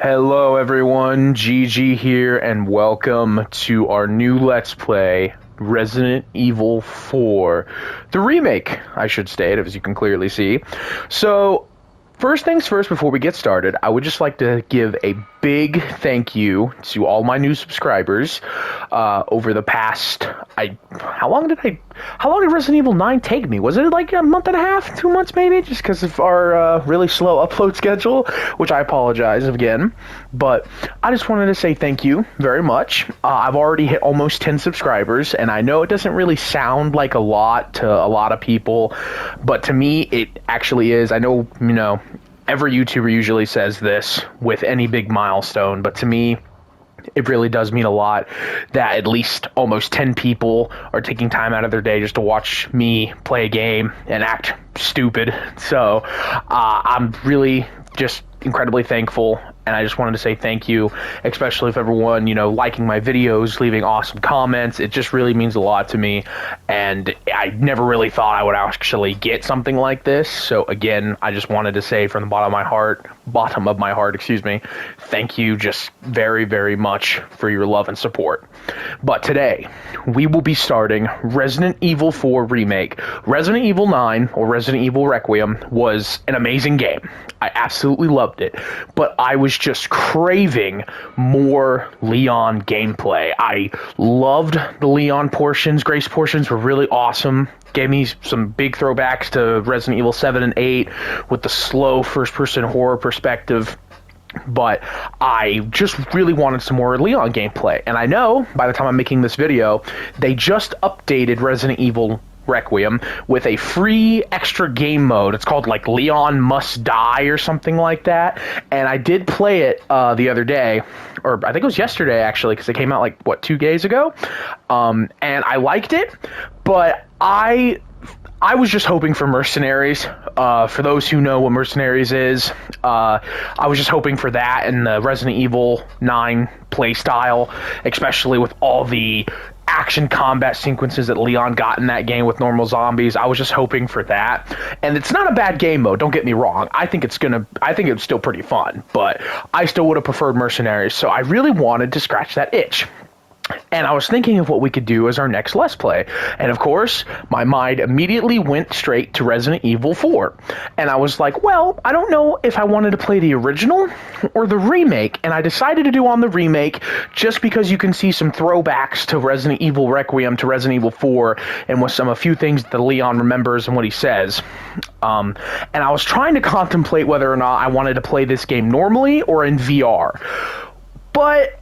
Hello everyone, GG here, and welcome to our new Let's Play, Resident Evil 4. The remake, I should state, as you can clearly see. So, first things first, before we get started, I would just like to give a big thank you to all my new subscribers over the past... How long did Resident Evil 9 take me? Was it like a month and a half, 2 months maybe? Just because of our really slow upload schedule, which I apologize again. But I just wanted to say thank you very much. I've already hit almost 10 subscribers, and I know it doesn't really sound like a lot to a lot of people, but to me, it actually is. I know, every YouTuber usually says this with any big milestone, but to me, it really does mean a lot that at least almost 10 people are taking time out of their day just to watch me play a game and act stupid. So I'm really just incredibly thankful, and I just wanted to say thank you, especially if everyone, liking my videos, leaving awesome comments. It just really means a lot to me, and I never really thought I would actually get something like this. So again, I just wanted to say from the bottom of my heart, thank you just very, very much for your love and support. But today, we will be starting Resident Evil 4 Remake. Resident Evil 9, or Resident Evil Requiem, was an amazing game. I absolutely loved it, but I was just craving more Leon gameplay. I loved the Leon portions. Grace portions were really awesome. Gave me some big throwbacks to Resident Evil 7 and 8 with the slow first-person horror perspective. But I just really wanted some more Leon gameplay. And I know, by the time I'm making this video, they just updated Resident Evil Requiem with a free extra game mode. It's called like Leon Must Die or something like that. And I did play it the other day, or I think it was yesterday actually, because it came out 2 days ago. And I liked it, but I was just hoping for Mercenaries. For those who know what Mercenaries is, I was just hoping for that in the Resident Evil 9 playstyle, especially with all the action combat sequences that Leon got in that game with normal zombies. I was just hoping for that. And it's not a bad game mode, don't get me wrong. I think it's still pretty fun, but I still would have preferred Mercenaries, so I really wanted to scratch that itch. And I was thinking of what we could do as our next Let's Play. And of course, my mind immediately went straight to Resident Evil 4. And I was like, well, I don't know if I wanted to play the original or the remake. And I decided to do on the remake just because you can see some throwbacks to Resident Evil Requiem to Resident Evil 4 and with a few things that Leon remembers and what he says. And I was trying to contemplate whether or not I wanted to play this game normally or in VR. But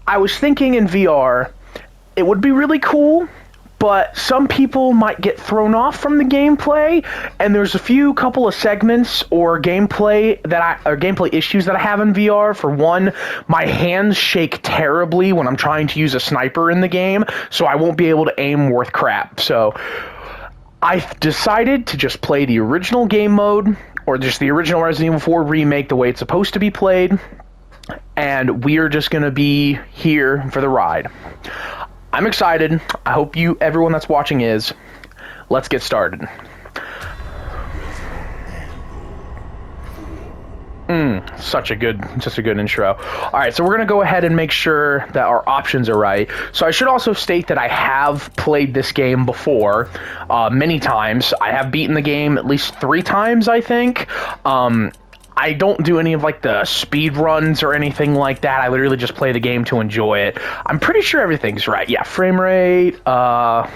I was thinking in VR, it would be really cool, but some people might get thrown off from the gameplay, and there's a couple of segments or gameplay issues that I have in VR. For one, my hands shake terribly when I'm trying to use a sniper in the game, so I won't be able to aim worth crap. So I decided to just play the original game mode, or just the original Resident Evil 4 remake the way it's supposed to be played. And we are just going to be here for the ride. I'm excited. I hope everyone that's watching is. Let's get started. Such a good intro. Alright, so we're going to go ahead and make sure that our options are right. So I should also state that I have played this game before, many times. I have beaten the game at least 3 times, I think. I don't do any of the speed runs or anything like that. I literally just play the game to enjoy it. I'm pretty sure everything's right. Yeah, frame rate, yeah,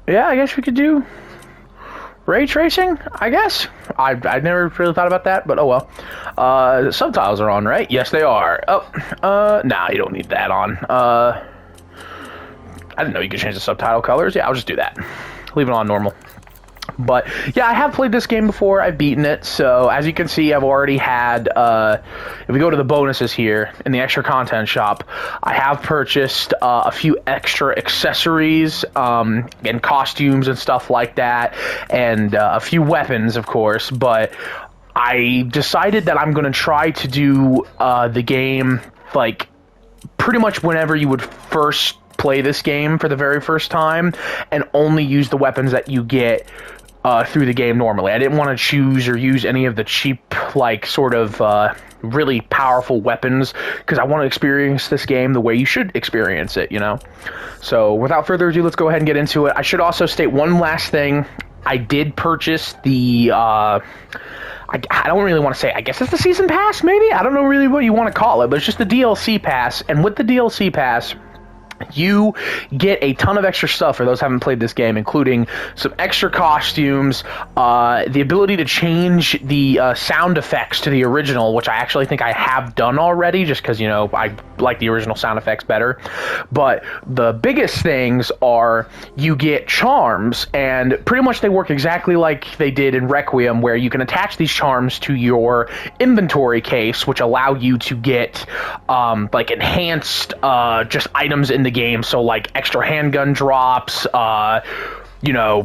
I guess we could do ray tracing, I guess. I never really thought about that, but oh well. The subtitles are on, right? Yes, they are. Nah, you don't need that on. I didn't know you could change the subtitle colors. Yeah, I'll just do that. Leave it on normal. But yeah, I have played this game before. I've beaten it. So as you can see, I've already had, if we go to the bonuses here in the extra content shop, I have purchased a few extra accessories and costumes and stuff like that, and a few weapons, of course. But I decided that I'm going to try to do the game pretty much whenever you would first play this game for the very first time, and only use the weapons that you get through the game normally. I didn't want to choose or use any of the cheap, like, sort of really powerful weapons, because I want to experience this game the way you should experience it, you know? So, without further ado, let's go ahead and get into it. I should also state one last thing. I did purchase the, I don't really want to say, I guess it's the Season Pass, maybe? I don't know really what you want to call it, but it's just the DLC Pass, and with the DLC Pass, you get a ton of extra stuff for those who haven't played this game, including some extra costumes, the ability to change the sound effects to the original, which I actually think I have done already, just because, you know, I like the original sound effects better. But the biggest things are you get charms, and pretty much they work exactly like they did in Requiem, where you can attach these charms to your inventory case, which allow you to get like enhanced just items in the game, so like extra handgun drops, you know,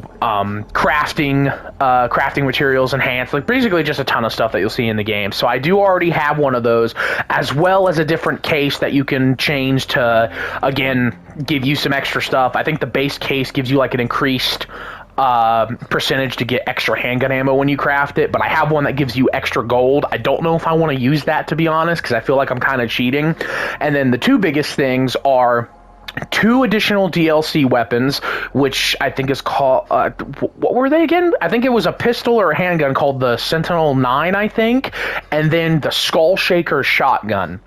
crafting materials enhanced, like basically just a ton of stuff that you'll see in the game. So I do already have one of those, as well as a different case that you can change to, again, give you some extra stuff. I think the base case gives you like an increased percentage to get extra handgun ammo when you craft it, but I have one that gives you extra gold. I don't know if I want to use that, to be honest, because I feel like I'm kind of cheating. And then the two biggest things are 2 additional DLC weapons, which I think is called, what were they again? I think it was a pistol or a handgun called the Sentinel 9, I think, and then the Skull Shaker shotgun.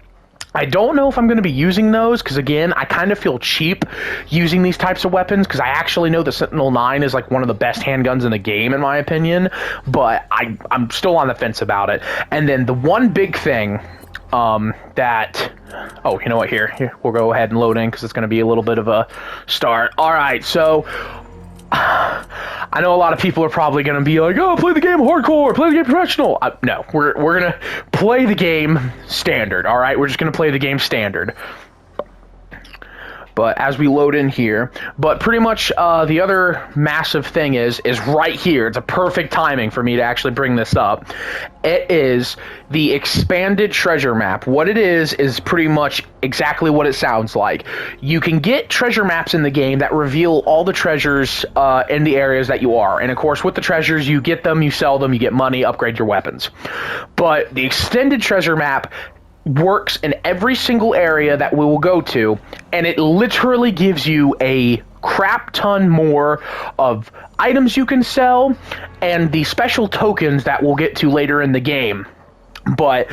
I don't know if I'm going to be using those, because again, I kind of feel cheap using these types of weapons, because I actually know the Sentinel 9 is like one of the best handguns in the game, in my opinion, but I'm still on the fence about it. And then the one big thing that, oh, you know what, here we'll go ahead and load in, because it's going to be a little bit of a start. All right, so I know a lot of people are probably going to be like, oh, play the game hardcore, play the game professional. No, we're going to play the game standard, all right? We're just going to play the game standard. But as we load in here, but pretty much the other massive thing is right here. It's a perfect timing for me to actually bring this up. It is the expanded treasure map. What it is pretty much exactly what it sounds like. You can get treasure maps in the game that reveal all the treasures in the areas that you are. And of course, with the treasures, you get them, you sell them, you get money, upgrade your weapons. But the extended treasure map works in every single area that we will go to, and it literally gives you a crap ton more of items you can sell and the special tokens that we'll get to later in the game. But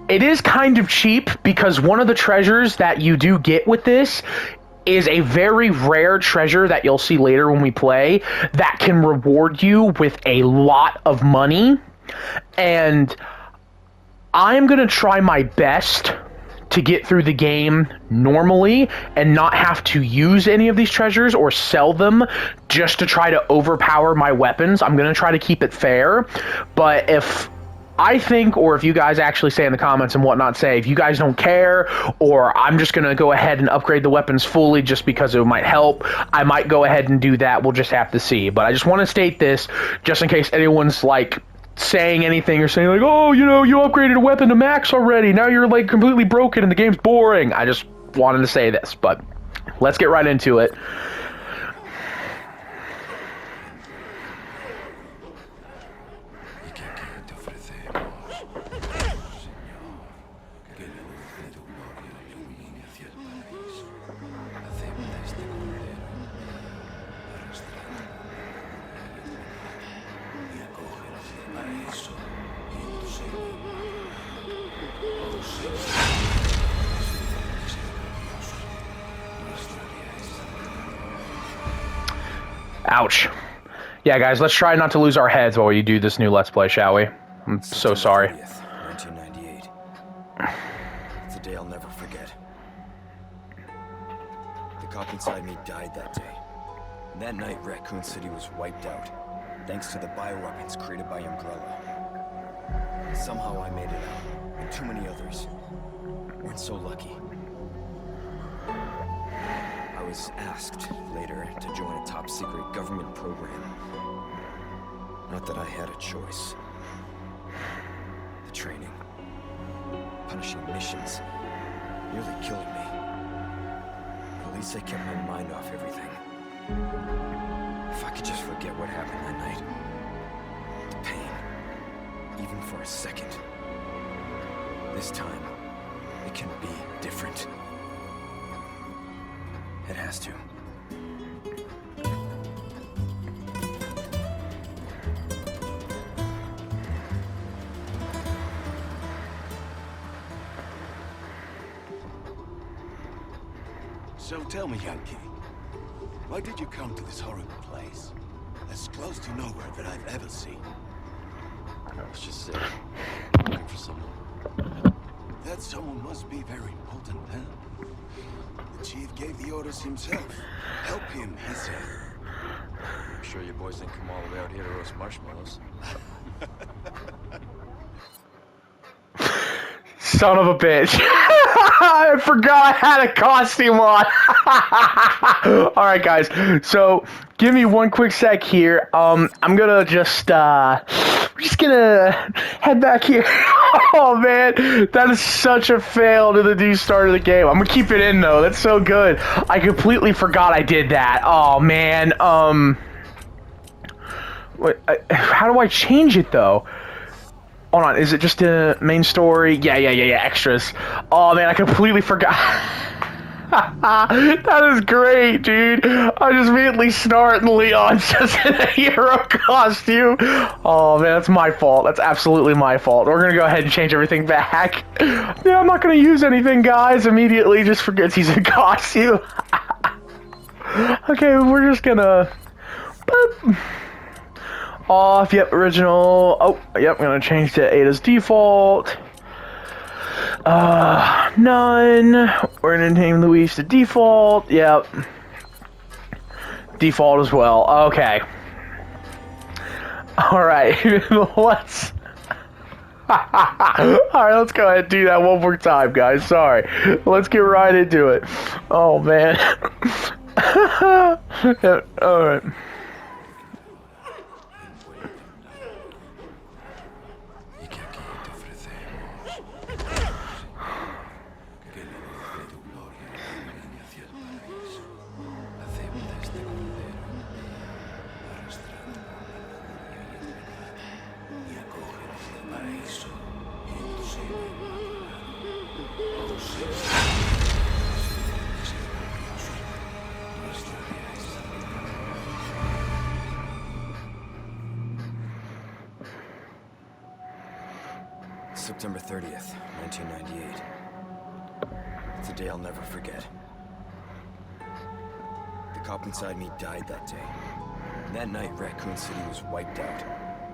it is kind of cheap, because one of the treasures that you do get with this is a very rare treasure that you'll see later when we play that can reward you with a lot of money. And I'm going to try my best to get through the game normally and not have to use any of these treasures or sell them just to try to overpower my weapons. I'm going to try to keep it fair, but if I think, or if you guys actually say in the comments and whatnot, say if you guys don't care, or I'm just going to go ahead and upgrade the weapons fully just because it might help, I might go ahead and do that. We'll just have to see. But I just want to state this just in case anyone's like saying anything or saying like, oh, you know, you upgraded a weapon to max already, now you're like completely broken and the game's boring. I just wanted to say this, but let's get right into it. Ouch. Yeah, guys, let's try not to lose our heads while we do this new Let's Play, shall we? I'm so sorry. 1998. It's a day I'll never forget. The cop inside me died that day. And that night, Raccoon City was wiped out, thanks to the bioweapons created by Umbrella. Somehow I made it out, and too many others weren't so lucky. I was asked later to join a top-secret government program. Not that I had a choice. The training, punishing missions, nearly killed me. But at least I kept my mind off everything. If I could just forget. forget what happened that night. The pain, even for a second. This time, it can be different. It has to. So tell me, Yankee, why did you come to this horrible place? As close to nowhere that I've ever seen. Let's just say, looking for someone. That someone must be very important, huh? The chief gave the orders himself. Help him, he said. I'm sure you boys didn't come all the way out here to roast marshmallows. Son of a bitch. I forgot I had a costume on. Alright guys, so give me one quick sec here. I'm gonna just we're just gonna head back here. Oh man, that is such a fail to the new start of the game. I'm gonna keep it in though, that's so good. I completely forgot I did that. Oh man, wait, how do I change it though? Hold on, is it just a main story? Yeah, extras. Oh man, I completely forgot. That is great, dude. I just immediately snort and Leon's just in a hero costume. Oh man, that's my fault. That's absolutely my fault. We're gonna go ahead and change everything back. Yeah, I'm not gonna use anything, guys. Immediately just forgets he's in costume. Okay, we're just gonna... Boop. Off, yep, original. Oh, yep, I'm gonna change to Ada's default. None. We're gonna name Luis to default. Yep. Default as well. Okay. Alright, let's... Alright, let's go ahead and do that one more time, guys. Sorry. Let's get right into it. Oh, man. Alright. September 30th, 1998. It's a day I'll never forget. The cop inside me died that day. That night, Raccoon City was wiped out,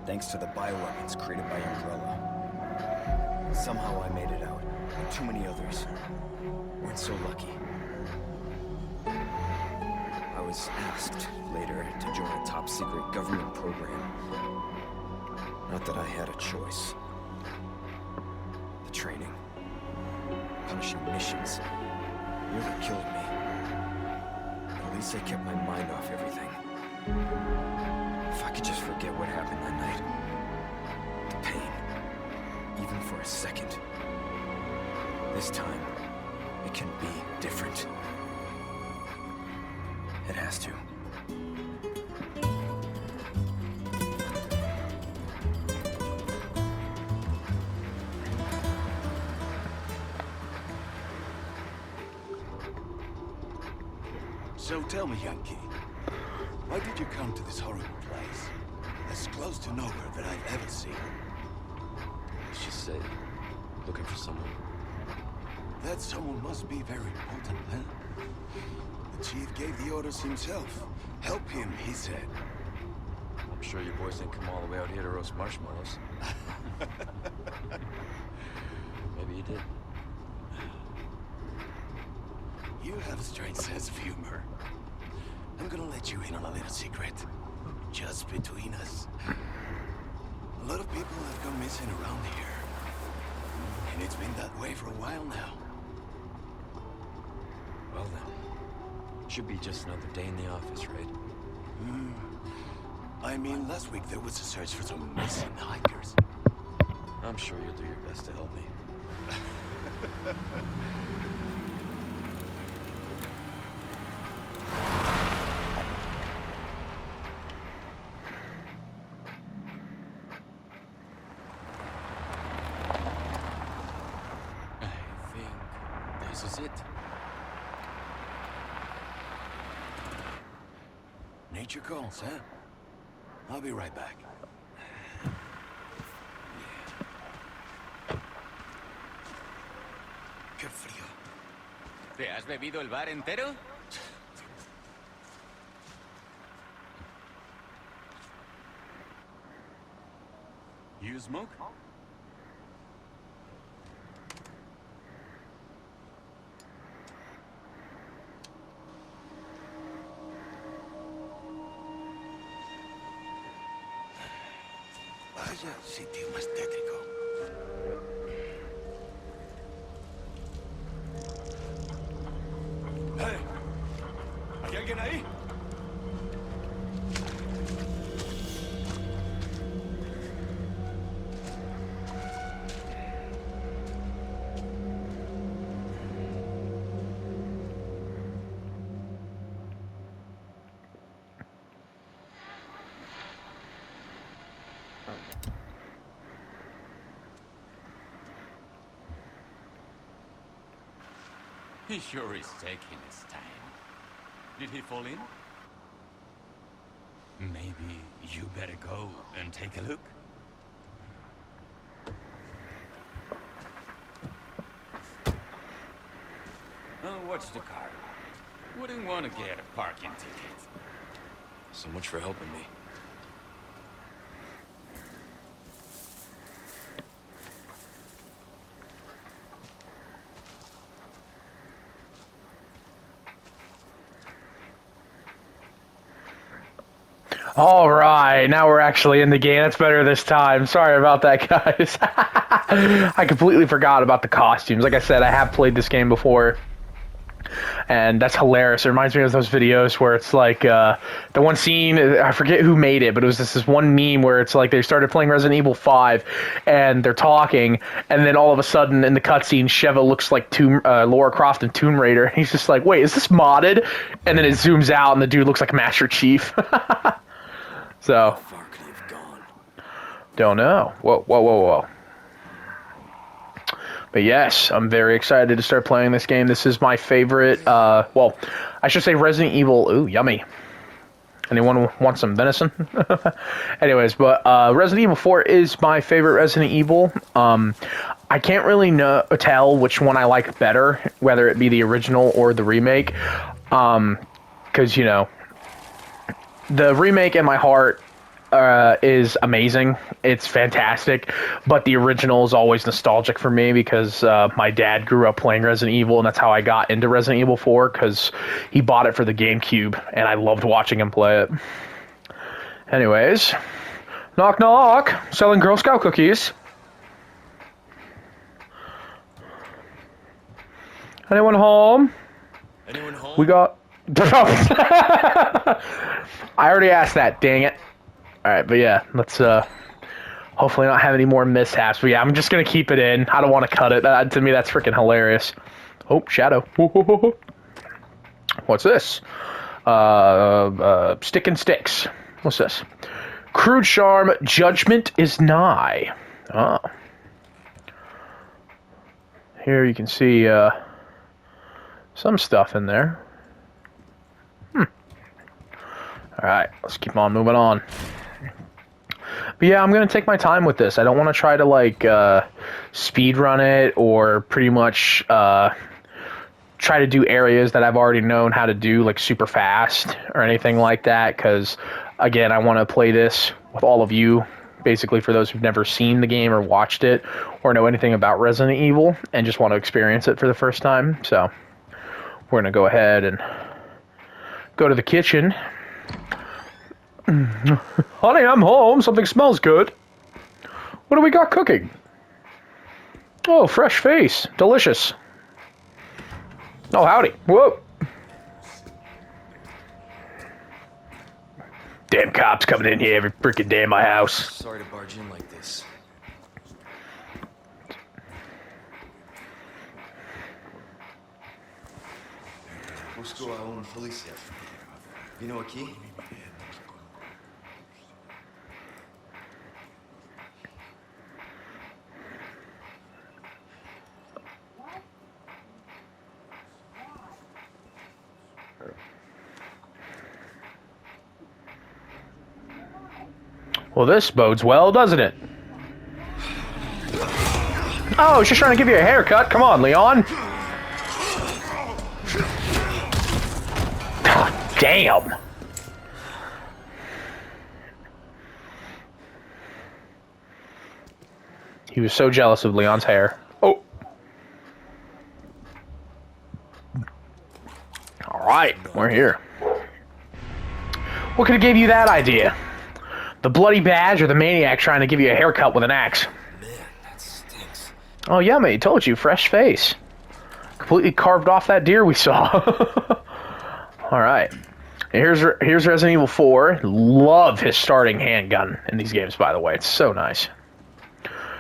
thanks to the bioweapons created by Umbrella. Somehow I made it out, and too many others weren't so lucky. I was asked later to join a top-secret government program. Not that I had a choice. The training, punishing missions, nearly killed me. But at least I kept my mind off everything. If I could just forget what happened that night. The pain, even for a second. This time, it can be different. It has to. So tell me, Yankee, why did you come to this horrible place? As close to nowhere that I've ever seen. Let's just say, looking for someone. That someone must be very important, huh? The chief gave the orders himself. Help him, he said. I'm sure you boys didn't come all the way out here to roast marshmallows. Maybe you did. You have a strange sense of humor. I'm gonna let you in on a little secret. Just between us. A lot of people have gone missing around here. And it's been that way for a while now. Well then, should be just another day in the office, right? I mean, last week there was a search for some missing hikers. I'm sure you'll do your best to help me. Nature calls, huh? I'll be right back. Qué frío. ¿Te has bebido el bar entero? You smoke? Vaya sitio más tétrico. ¡Hey! ¿Hay alguien ahí? He sure is taking his time. Did he fall in? Maybe you better go and take a look. Oh, watch the car. Wouldn't want to get a parking ticket. So much for helping me. All right, now we're actually in the game. That's better this time. Sorry about that, guys. I completely forgot about the costumes. Like I said, I have played this game before, and that's hilarious. It reminds me of those videos where it's like the one scene, I forget who made it, but it was this one meme where it's like they started playing Resident Evil 5, and they're talking, and then all of a sudden in the cutscene, Sheva looks like Lara Croft in Tomb Raider. He's just like, wait, is this modded? And then it zooms out, and the dude looks like Master Chief. So, How far could he have gone? don't know. Whoa, whoa, whoa, whoa. But yes, I'm very excited to start playing this game. This is my favorite, well, I should say Resident Evil. Ooh, yummy. Anyone want some venison? Anyways, but Resident Evil 4 is my favorite Resident Evil. I can't really tell which one I like better, whether it be the original or the remake. Because, you know, the remake in my heart is amazing. It's fantastic, but the original is always nostalgic for me because my dad grew up playing Resident Evil, and that's how I got into Resident Evil 4, because he bought it for the GameCube, and I loved watching him play it. Anyways, knock knock, selling Girl Scout cookies. Anyone home? Anyone home? We got... I already asked that, dang it. Alright, but yeah, let's hopefully not have any more mishaps. But yeah, I'm just gonna keep it in. I don't want to cut it. To me, that's freaking hilarious. Oh, shadow. What's this? Stick and sticks. What's this? Crude charm, judgment is nigh. Oh. Here you can see some stuff in there. Alright, let's keep on moving on. But yeah, I'm going to take my time with this. I don't want to try to, like, speed run it or pretty much try to do areas that I've already known how to do, like, super fast or anything like that. Because, again, I want to play this with all of you, basically for those who've never seen the game or watched it or know anything about Resident Evil and just want to experience it for the first time. So, we're going to go ahead and go to the kitchen. Honey, I'm home. Something smells good. What do we got cooking? Oh, fresh face. Delicious. Oh, howdy. Whoa. Damn cops coming in here every freaking day in my house. Sorry to barge in like this. Busco a un policía. Vino aquí? Well, this bodes well, doesn't it? Oh, he's just trying to give you a haircut. Come on, Leon. God damn. He was so jealous of Leon's hair. Oh. Alright, we're here. What could have gave you that idea? The bloody badge or the maniac trying to give you a haircut with an axe? Man, that stinks. Oh yeah, mate, told you, fresh face. Completely carved off that deer we saw. Alright. Here's Resident Evil 4. Love his starting handgun in these games, by the way. It's so nice.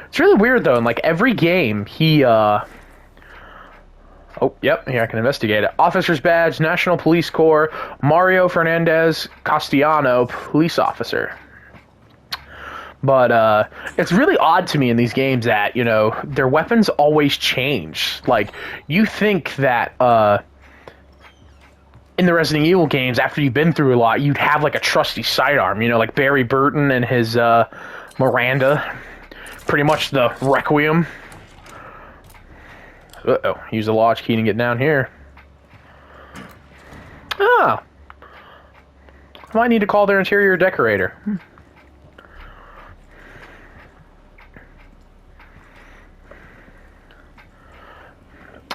It's really weird, though. In, like, every game, he, Oh, yep, here I can investigate it. Officer's Badge, National Police Corps, Mario Fernandez Castellano, Police Officer. But, it's really odd to me in these games that, you know, their weapons always change. Like, you think that, in the Resident Evil games, after you've been through a lot, you'd have, like, a trusty sidearm, you know, like Barry Burton and his, Miranda. Pretty much the Requiem. Uh-oh, use the launch key to get down here. Ah! I might need to call their interior decorator.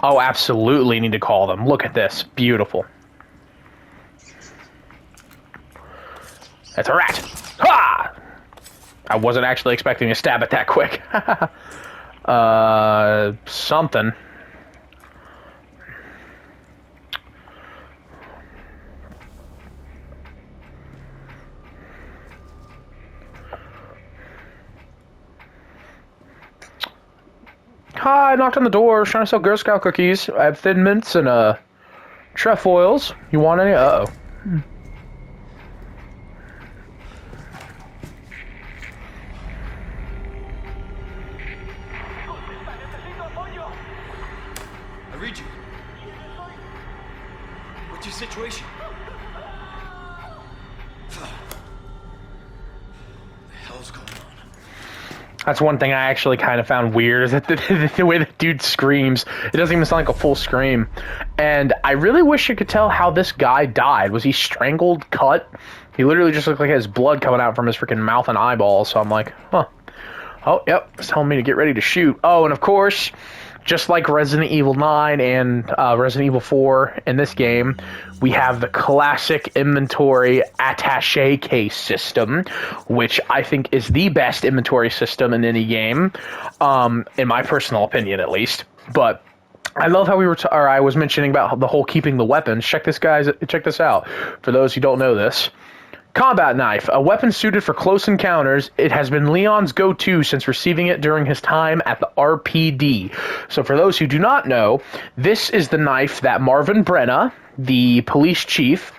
Oh, absolutely need to call them. Look at this. Beautiful. That's a rat. Ha! I wasn't actually expecting to stab it that quick. Something. Hi, I knocked on the door. I was trying to sell Girl Scout cookies. I have Thin Mints and, trefoils. You want any? Uh-oh. I read you. What's your situation? What the hell's going on? That's one thing I actually kind of found weird, is that the way the dude screams, it doesn't even sound like a full scream. And I really wish you could tell how this guy died. Was he strangled, cut? He literally just looked like he has blood coming out from his freaking mouth and eyeballs, so I'm like, huh. Oh, yep, it's telling me to get ready to shoot. Oh, and of course, just like Resident Evil 9 and Resident Evil 4 in this game, we have the classic inventory attaché case system, which I think is the best inventory system in any game, in my personal opinion at least. But I love how I was mentioning about the whole keeping the weapons. Check this out. For those who don't know this. Combat knife, a weapon suited for close encounters. It has been Leon's go-to since receiving it during his time at the RPD. So for those who do not know, this is the knife that Marvin Brenna, the police chief,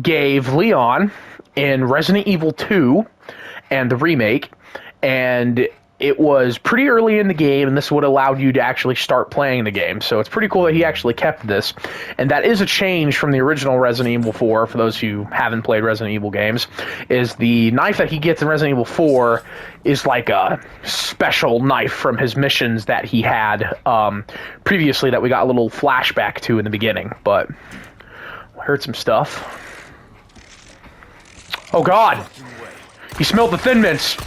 gave Leon in Resident Evil 2 and the remake, and it was pretty early in the game, and this would allow you to actually start playing the game. So it's pretty cool that he actually kept this. And that is a change from the original Resident Evil 4, for those who haven't played Resident Evil games, is the knife that he gets in Resident Evil 4 is like a special knife from his missions that he had previously that we got a little flashback to in the beginning. But I heard some stuff. Oh god! He smelled the Thin Mints!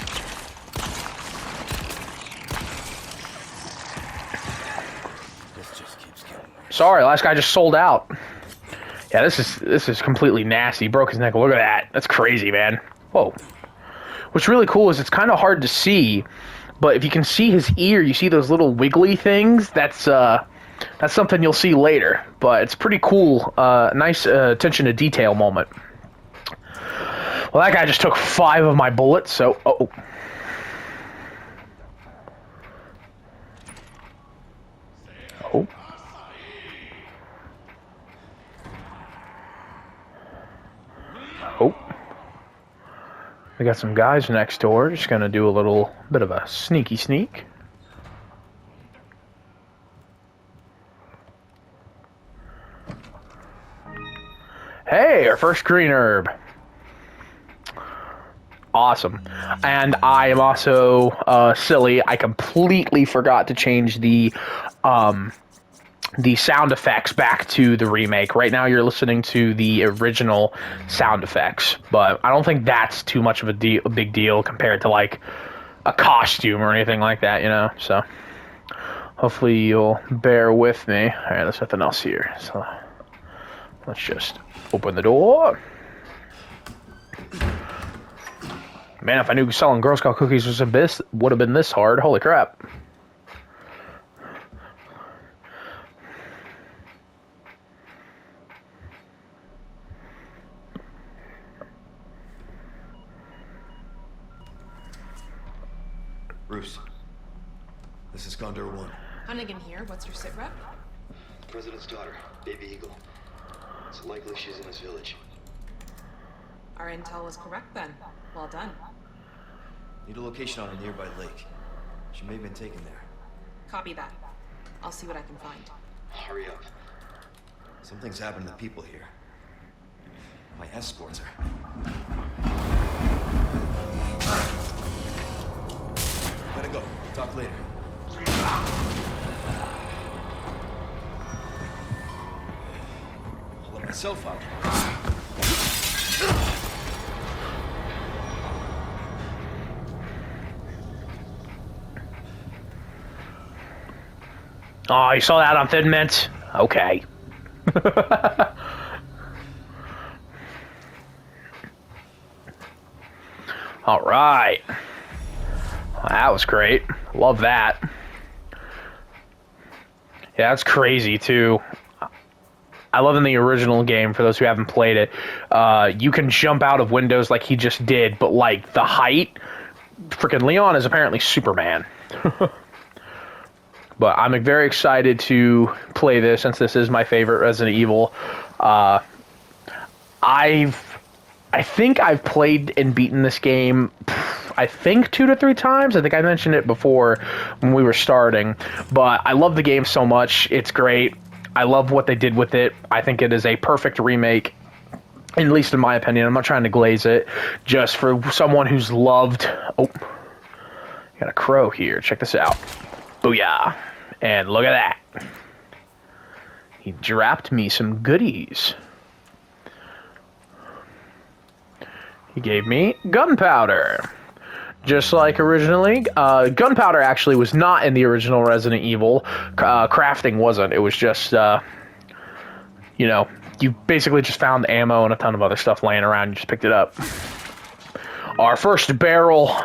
Sorry, last guy just sold out. Yeah, this is completely nasty. He broke his neck. Look at that. That's crazy, man. Whoa. What's really cool is it's kind of hard to see, but if you can see his ear, you see those little wiggly things. That's something you'll see later. But it's pretty cool. Nice attention to detail moment. Well, that guy just took 5 of my bullets. So, oh. Oh. Oh. We got some guys next door. Just gonna do a little bit of a sneaky sneak. Hey, our first green herb. awesome. And I am also silly. I completely forgot to change the sound effects back to the remake. Right now you're listening to the original sound effects, but I don't think that's too much of a big deal compared to like a costume or anything like that, you know? So hopefully you'll bear with me. All right, there's nothing else here. So let's just open the door. Man, if I knew selling Girl Scout cookies would have been this hard. Holy crap. Bruce, this is Condor 1. Hunnigan here. What's your sit rep? President's daughter, Baby Eagle. It's likely she's in this village. Our intel was correct then. Well done. Need a location on a nearby lake. She may have been taken there. Copy that. I'll see what I can find. Hurry up. Something's happened to the people here. My escorts are. Gotta go. Talk later. I'll let myself out. Oh, you saw that on Thin Mint? Okay. All right. That was great. Love that. Yeah, that's crazy, too. I love in the original game, for those who haven't played it, you can jump out of windows like he just did, but, like, the height, freaking Leon is apparently Superman. But I'm very excited to play this, since this is my favorite Resident Evil. I think I've played and beaten this game, I think 2 to 3 times. I think I mentioned it before when we were starting. But I love the game so much. It's great. I love what they did with it. I think it is a perfect remake, at least in my opinion. I'm not trying to glaze it. Just for someone who's loved... Oh, got a crow here. Check this out. Booyah. And look at that. He dropped me some goodies. He gave me gunpowder. Just like originally. Gunpowder actually was not in the original Resident Evil. Crafting wasn't. It was just, you know, you basically just found ammo and a ton of other stuff laying around. You just picked it up. Our first barrel.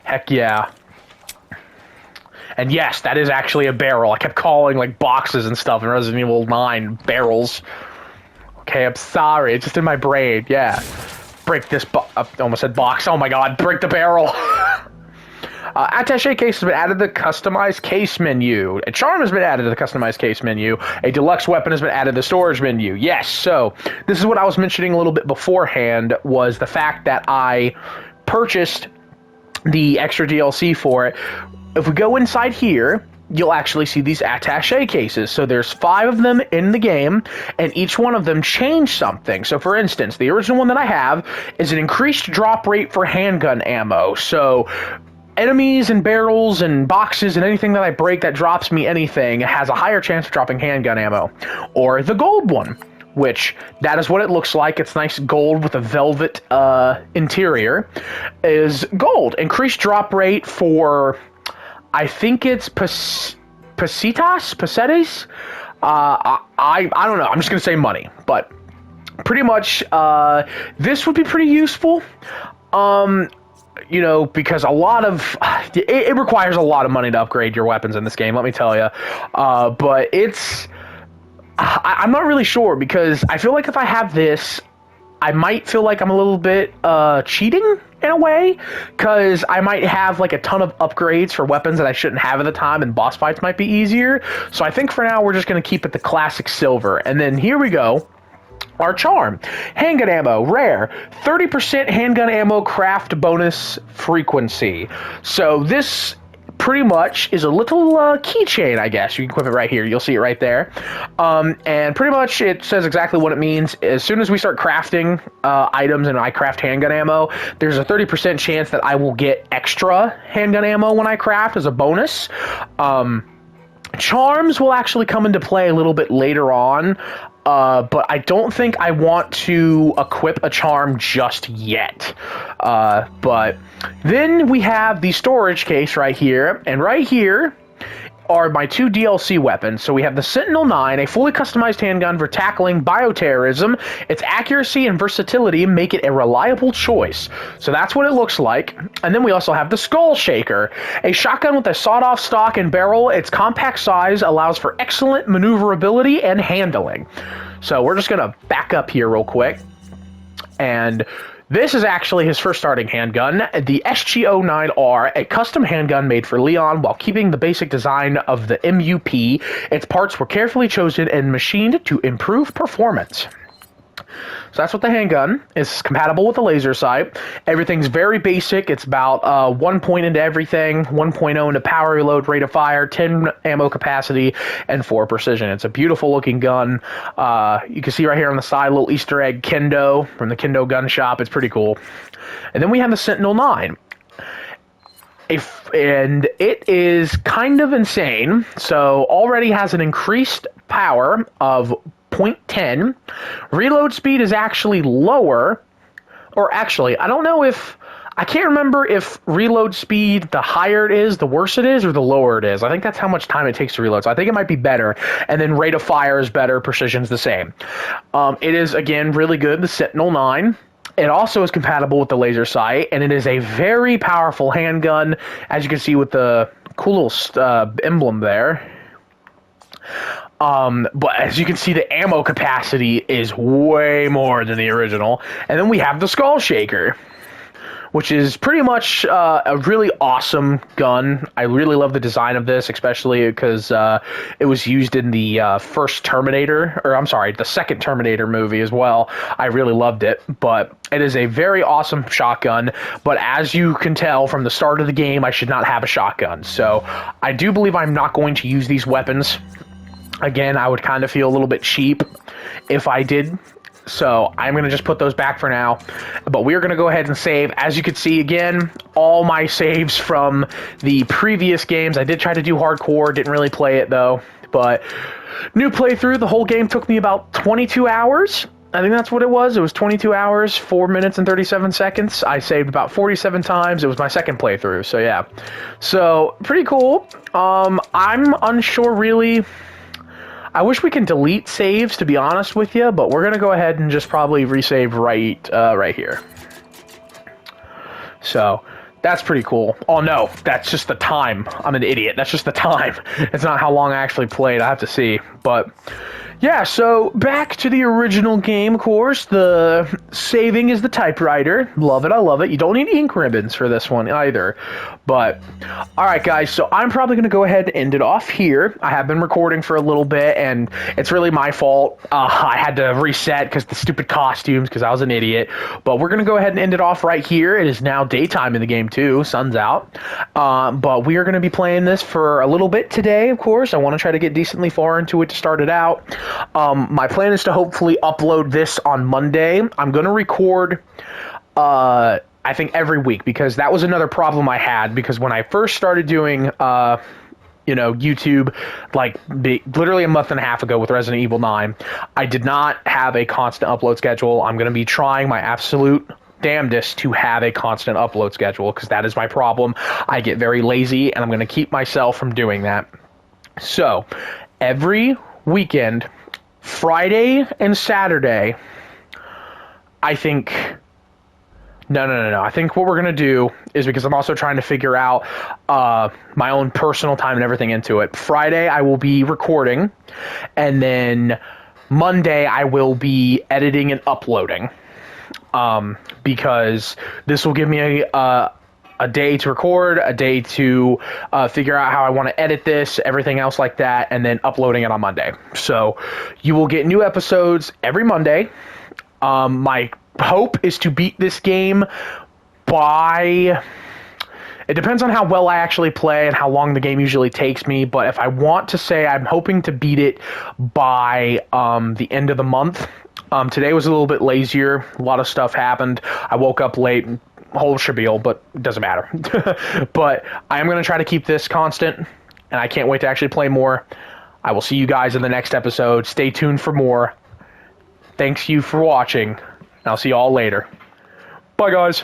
Heck yeah. And yes, that is actually a barrel. I kept calling, like, boxes and stuff in Resident Evil 9 barrels. Okay, I'm sorry. It's just in my brain. Yeah. Break this I almost said box. Oh my god, break the barrel. Attaché case has been added to the customized case menu. A charm has been added to the customized case menu. A deluxe weapon has been added to the storage menu. Yes, so this is what I was mentioning a little bit beforehand, was the fact that I purchased the extra DLC for it. If we go inside here, you'll actually see these attaché cases. So there's 5 of them in the game, and each one of them changed something. So for instance, the original one that I have is an increased drop rate for handgun ammo. So enemies and barrels and boxes and anything that I break that drops me anything has a higher chance of dropping handgun ammo. Or the gold one, which that is what it looks like. It's nice gold with a velvet interior, is gold. Increased drop rate for... I think it's pesetas? I don't know. I'm just going to say money. But pretty much, this would be pretty useful. You know, because a lot of... It requires a lot of money to upgrade your weapons in this game, let me tell you. But it's... I'm not really sure, because I feel like if I have this, I might feel like I'm a little bit cheating in a way, because I might have like a ton of upgrades for weapons that I shouldn't have at the time, and boss fights might be easier. So I think for now we're just going to keep it the classic silver. And then here we go. Our charm. Handgun ammo, rare. 30% handgun ammo craft bonus frequency. So this pretty much is a little keychain, I guess. You can equip it right here. You'll see it right there. And pretty much it says exactly what it means. As soon as we start crafting items and I craft handgun ammo, there's a 30% chance that I will get extra handgun ammo when I craft as a bonus. Charms will actually come into play a little bit later on, but I don't think I want to equip a charm just yet. But then we have the storage case right here, and right here are my 2 DLC weapons. So we have the Sentinel-9, a fully customized handgun for tackling bioterrorism. Its accuracy and versatility make it a reliable choice. So that's what it looks like. And then we also have the Skull Shaker, a shotgun with a sawed-off stock and barrel. Its compact size allows for excellent maneuverability and handling. So we're just going to back up here real quick. And this is actually his first starting handgun, the SG-09R, a custom handgun made for Leon while keeping the basic design of the MUP. Its parts were carefully chosen and machined to improve performance. So that's what the handgun is. Compatible with the laser sight. Everything's very basic. It's about 1 point into everything, 1.0 into power reload, rate of fire, 10 ammo capacity, and 4 precision. It's a beautiful looking gun. You can see right here on the side, a little Easter egg Kendo from the Kendo gun shop. It's pretty cool. And then we have the Sentinel-9. And it is kind of insane. So already has an increased power of 0.10. Reload speed is actually lower, or actually, I don't know if, I can't remember if reload speed, the higher it is, the worse it is, or the lower it is. I think that's how much time it takes to reload, so I think it might be better. And then rate of fire is better, precision's the same. It is, again, really good, the Sentinel-9. It also is compatible with the laser sight, and it is a very powerful handgun, as you can see with the cool little emblem there. But as you can see, the ammo capacity is way more than the original. And then we have the Skull Shaker, which is pretty much a really awesome gun. I really love the design of this, especially because it was used in the first Terminator, or I'm sorry, the second Terminator movie as well. I really loved it, but it is a very awesome shotgun. But as you can tell from the start of the game, I should not have a shotgun. So I do believe I'm not going to use these weapons. Again, I would kind of feel a little bit cheap if I did. So I'm going to just put those back for now. But we're going to go ahead and save. As you can see, again, all my saves from the previous games. I did try to do hardcore. Didn't really play it, though. But new playthrough. The whole game took me about 22 hours. I think that's what it was. It was 22 hours, 4 minutes, and 37 seconds. I saved about 47 times. It was my second playthrough. So, yeah. So, pretty cool. I'm unsure, really. I wish we can delete saves, to be honest with you, but we're going to go ahead and just probably resave right here. So, that's pretty cool. Oh, no, that's just the time. I'm an idiot. That's just the time. It's not how long I actually played. I have to see. But, yeah, so back to the original game, of course. The saving is the typewriter. Love it. I love it. You don't need ink ribbons for this one either. But, alright guys, so I'm probably going to go ahead and end it off here. I have been recording for a little bit, and it's really my fault. I had to reset because the stupid costumes, because I was an idiot. But we're going to go ahead and end it off right here. It is now daytime in the game too. Sun's out. But we are going to be playing this for a little bit today, of course. I want to try to get decently far into it to start it out. My plan is to hopefully upload this on Monday. I'm going to record... I think every week, because that was another problem I had, because when I first started doing, YouTube, like, literally a month and a half ago with Resident Evil 9, I did not have a constant upload schedule. I'm going to be trying my absolute damnedest to have a constant upload schedule, because that is my problem. I get very lazy, and I'm going to keep myself from doing that. So, every weekend, Friday and Saturday, I think... No. I think what we're going to do is, because I'm also trying to figure out my own personal time and everything into it. Friday, I will be recording, and then Monday, I will be editing and uploading, because this will give me a day to record, a day to figure out how I want to edit this, everything else like that, and then uploading it on Monday. So you will get new episodes every Monday. My hope is to beat this game by It depends on how well I actually play and how long the game usually takes me, but if I want to say, I'm hoping to beat it by the end of the month. Today was a little bit lazier. A lot of stuff happened. I woke up late, whole shabil, but it doesn't matter. But I am going to try to keep this constant, and I can't wait to actually play more. I will see you guys in the next episode. Stay tuned for more. Thanks you for watching, and I'll see you all later. Bye, guys.